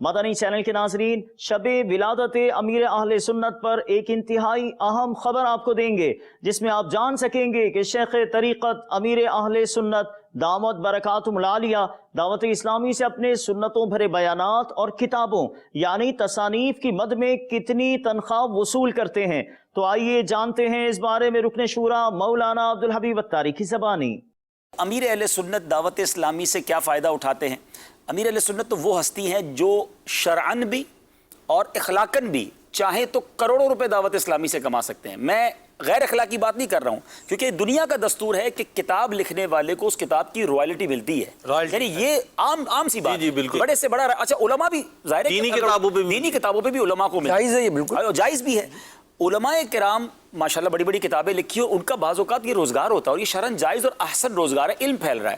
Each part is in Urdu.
مدنی چینل کے ناظرین، شب ولادت امیر اہل سنت پر ایک انتہائی اہم خبر آپ کو دیں گے، جس میں آپ جان سکیں گے کہ شیخ طریقت امیر اہل سنت دامت برکاتہم العالیہ دعوت اسلامی سے اپنے سنتوں بھرے بیانات اور کتابوں یعنی تصانیف کی مد میں کتنی تنخواہ وصول کرتے ہیں۔ تو آئیے جانتے ہیں اس بارے میں رکن شورا مولانا عبدالحبیب اتاری کی زبانی۔ امیر اہل سنت دعوت اسلامی سے کیا فائدہ اٹھاتے ہیں؟ امیر اہل سنت تو وہ ہستی ہیں جو شرعن بھی اور اخلاقاً بھی چاہیں تو کروڑوں روپے دعوت اسلامی سے کما سکتے ہیں۔ میں غیر اخلاقی بات نہیں کر رہا ہوں، کیونکہ دنیا کا دستور ہے کہ کتاب لکھنے والے کو اس کتاب کی رائلٹی ملتی ہے، یعنی یہ عام سی بات ہے، بڑے سے بڑا۔ اچھا علماء بھی ظاہر ہے دینی کتابوں پہ بھی علماء کو ملتا ہے، جائز ہے، یہ بالکل جائز بھی ہے۔ علماء کرام ماشاءاللہ بڑی بڑی کتابیں لکھی اور ان کا بعض اوقات یہ روزگار ہوتا ہے، اور یہ شرعن جائز اور احسن روزگار ہے، علم پھیل رہا ہے۔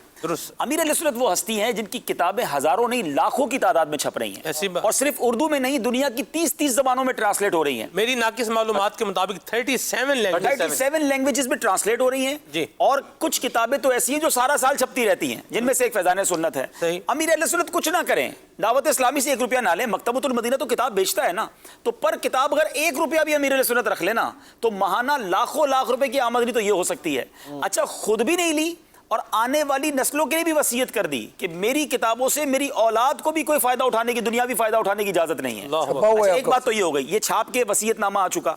امیر اہل سنت وہ ہستی ہیں جن کی کتابیں ہزاروں نہیں لاکھوں کی تعداد میں چھپ رہی ہیں، اور صرف اردو میں نہیں دنیا کی 30 زبانوں میں ٹرانسلیٹ ہو رہی ہیں۔ میری ناقص معلومات کے مطابق 37 لینگویجز میں ٹرانسلیٹ ہو رہی ہیں، اور کچھ کتابیں تو ایسی ہیں جو سارا سال چھپتی رہتی ہیں، جن میں سے ایک فیضان سنت ہے۔ امیر اہل سنت کچھ نہ کریں، دعوت اسلامی سے 1 روپیہ نہ لیں، مکتبۃ المدینہ تو کتاب بیچتا ہے نا، تو پر کتاب اگر 1 روپیہ بھی امیر اہل سنت رکھ لینا تو ماہانہ لاکھوں لاکھ روپے کی آمدنی تو یہ ہو سکتی ہے۔ اچھا خود بھی نہیں لی اور آنے والی نسلوں کے لیے بھی وصیت کر دی کہ میری کتابوں سے میری اولاد کو بھی کوئی فائدہ اٹھانے کی، دنیاوی فائدہ اٹھانے کی اجازت نہیں ہے۔ اچھا ایک بات تو یہ ہو گئی، یہ چھاپ کے وصیت نامہ آ چکا۔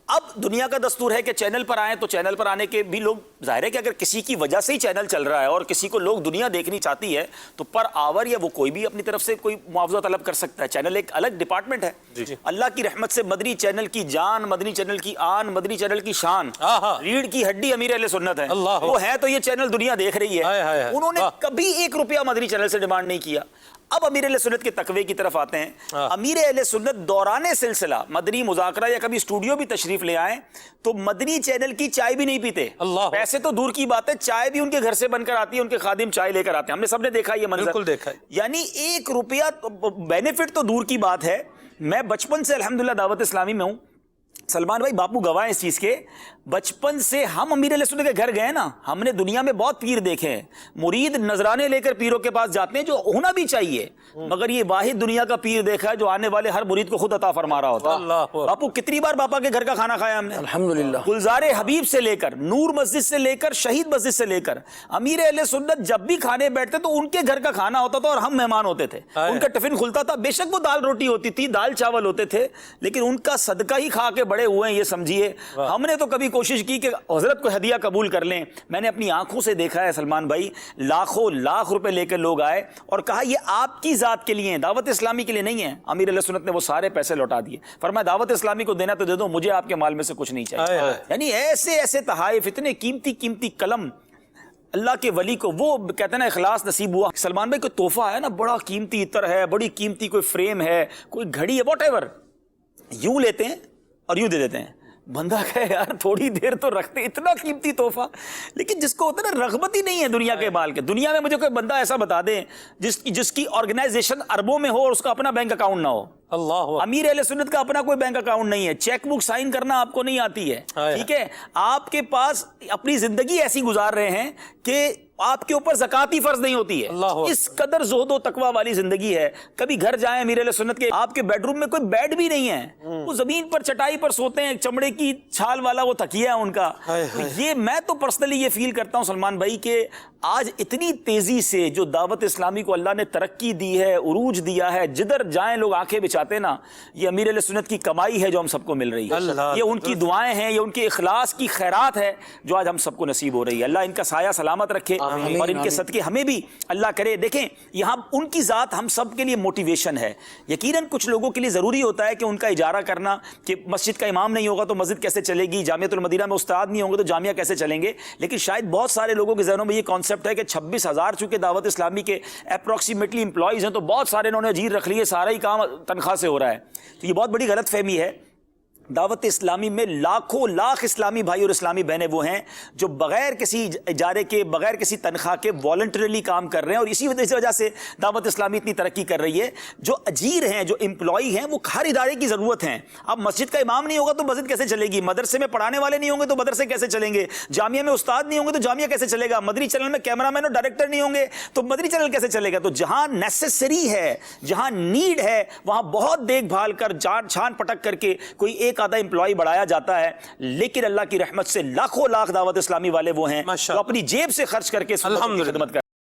اب دنیا کا دستور ہے کہ چینل پر آئیں، تو چینل پر آنے کے بھی لوگ ظاہر ہے کہ اگر کسی کی وجہ سے ہی چینل چل رہا ہے اور کسی کو لوگ دنیا دیکھنی چاہتی ہے تو پر آور یا وہ کوئی بھی اپنی طرف سے کوئی معاوضہ طلب کر سکتا ہے۔ چینل ایک الگ ڈپارٹمنٹ ہے۔ اللہ کی رحمت سے مدنی چینل کی جان، مدنی چینل کی آن، مدنی چینل کی شان، ریڑھ کی ہڈی امیر اہل سنت ہے، وہ ہے تو یہ چینل دنیا دیکھ رہی ہے۔ انہوں نے کبھی 1 روپیہ مدنی چینل سے ڈیمانڈ نہیں کیا۔ اب امیر اہل سنت کے تقوی کی طرف آتے ہیں۔ امیر اہل سنت دوران سلسلہ مدنی مذاکرہ یا کبھی اسٹوڈیو بھی تشریف لے آئیں تو مدنی چینل کی چائے بھی نہیں پیتے۔ پیسے تو دور کی بات ہے، چائے بھی ان کے گھر سے بن کر آتی ہے، ان کے خادم چائے لے کر آتے ہیں، ہم نے سب نے دیکھا یہ منظر، بالکل دیکھا ہے۔ یعنی 1 روپیہ بینیفٹ تو دور کی بات ہے۔ میں بچپن سے الحمدللہ دعوت اسلامی میں ہوں، سلمان بھائی باپو گواہ ہیں اس چیز کے، بچپن سے ہم امیر اہل سنت کے گھر گئے نا، ہم نے دنیا میں بہت پیر دیکھے ہیں، مرید نذرانے لے کر پیروں کے پاس جاتے ہیں، جو ہونا بھی چاہیے، مگر یہ واحد دنیا کا پیر دیکھا ہے جو آنے والے ہر مرید کو خود عطا فرما رہا ہوتا۔ باپو کتنی بار باپا کے گھر کا کھانا کھایا ہم نے، الحمدللہ۔ گلزار حبیب سے لے کر، نور مسجد سے لے کر، شہید مسجد سے لے کر، امیر اہل سنت جب بھی کھانے بیٹھتے تو ان کے گھر کا کھانا ہوتا تھا اور ہم مہمان ہوتے تھے، ان کا ٹفن کھلتا تھا، بے شک وہ دال روٹی ہوتی تھی، دال چاول ہوتے تھے، لیکن ان کا صدقہ ہی کھا کے بڑے ہوئے ہیں، یہ سمجھیے۔ ہم نے تو کبھی کوشش کی کہ حضرت کو ہدیہ قبول کر لیں، میں نے اپنی آنکھوں سے دیکھا ہے سلمان بھائی، لاکھوں لاکھ روپے لے کر لوگ آئے اور کہا یہ آپ کی ذات کے لیے ہیں، دعوت اسلامی کے لیے نہیں ہے۔ امیر اہل سنت نے وہ سارے پیسے لوٹا دیے، فرمایا دعوت اسلامی کو دینا تو دے دو، مجھے آپ کے مال میں سے کچھ نہیں چاہیے۔ یعنی ایسے ایسے تحائف، اتنے قیمتی قیمتی قلم اللہ کے ولی کو، وہ کہتے ہیں نا اخلاص نصیب ہوا۔ سلمان بھائی کوئی تحفہ ہے نا، بڑا قیمتی عطر ہے، بڑی قیمتی کوئی فریم ہے، کوئی گھڑی ہے، واٹ ایور، یوں لیتے ہیں اور یوں دے دیتے ہیں۔ بندہ کہے یار تھوڑی دیر تو رکھتے، اتنا قیمتی تحفہ، لیکن جس کو ہوتا ہے نا رغبت ہی نہیں ہے دنیا کے مال کے۔ دنیا میں مجھے کوئی بندہ ایسا بتا دے جس کی آرگنائزیشن اربوں میں ہو اور اس کا اپنا بینک اکاؤنٹ نہ ہو۔ امیر اہل سنت کا اپنا کوئی بینک اکاؤنٹ نہیں ہے، چیک بک سائن کرنا آپ کو نہیں آتی ہے، ٹھیک ہے، آپ کے پاس اپنی زندگی ایسی گزار رہے ہیں کہ آپ کے اوپر زکات ہی فرض نہیں ہوتی ہے، اس قدر زہد و تقوی والی زندگی ہے۔ کبھی گھر جائیں امیر اہل سنت کے، آپ کے بیڈ روم میں کوئی بیڈ بھی نہیں ہے، وہ زمین پر چٹائی پر سوتے ہیں، چمڑے کی چھال والا وہ تکیہ ہے ان کا۔ یہ میں تو پرسنلی یہ فیل کرتا ہوں سلمان بھائی کہ آج اتنی تیزی سے جو دعوت اسلامی کو اللہ نے ترقی دی ہے، عروج دیا ہے، جدھر جائیں لوگ آنکھیں بچاتے نا، یہ امیر اہل سنت کی کمائی ہے جو ہم سب کو مل رہی ہے، یہ ان کی دعائیں ہیں، یہ ان کے اخلاص کی خیرات ہے جو آج ہم سب کو نصیب ہو رہی ہے۔ اللہ ان کا سایہ سلامت رکھے اور ان کے صدقے ہمیں بھی اللہ کرے۔ دیکھیں یہاں ان کی ذات ہم سب کے لیے موٹیویشن ہے۔ یقیناً کچھ لوگوں کے لیے ضروری ہوتا ہے کہ ان کا اجارہ کرنا، کہ مسجد کا امام نہیں ہوگا تو مسجد کیسے چلے گی، جامعۃ المدینہ میں استاد نہیں ہوں گے تو جامعہ کیسے چلیں گے، لیکن شاید بہت سارے لوگوں کے ذہنوں میں یہ کانسیپٹ ہے کہ 26,000 چونکہ دعوت اسلامی کے اپروکسیمیٹلی امپلائیز ہیں تو بہت سارے انہوں نے اجیر رکھ لیے، سارا ہی کام تنخواہ سے ہو رہا ہے، تو یہ بہت بڑی غلط فہمی ہے۔ دعوت اسلامی میں لاکھوں لاکھ اسلامی بھائی اور اسلامی بہنیں وہ ہیں جو بغیر کسی اجارے کے، بغیر کسی تنخواہ کے والنٹریلی کام کر رہے ہیں، اور اسی وجہ سے دعوت اسلامی اتنی ترقی کر رہی ہے۔ جو اجیر ہیں، جو امپلائی ہیں، وہ ہر ادارے کی ضرورت ہیں۔ اب مسجد کا امام نہیں ہوگا تو مسجد کیسے چلے گی؟ مدرسے میں پڑھانے والے نہیں ہوں گے تو مدرسے کیسے چلیں گے؟ جامعہ میں استاد نہیں ہوں گے تو جامعہ کیسے چلے گا؟ مدنی چینل میں کیمرہ مین اور ڈائریکٹر نہیں ہوں گے تو مدنی چینل کیسے چلے گا؟ تو جہاں نیسیسری ہے، جہاں نیڈ ہے، وہاں بہت دیکھ بھال کر، چھان پٹک کر کے کوئی ایک آدھا امپلائی بڑھایا جاتا ہے، لیکن اللہ کی رحمت سے لاکھوں لاکھ دعوت اسلامی والے وہ ہیں جو اپنی جیب سے خرچ کر کے خدمت کر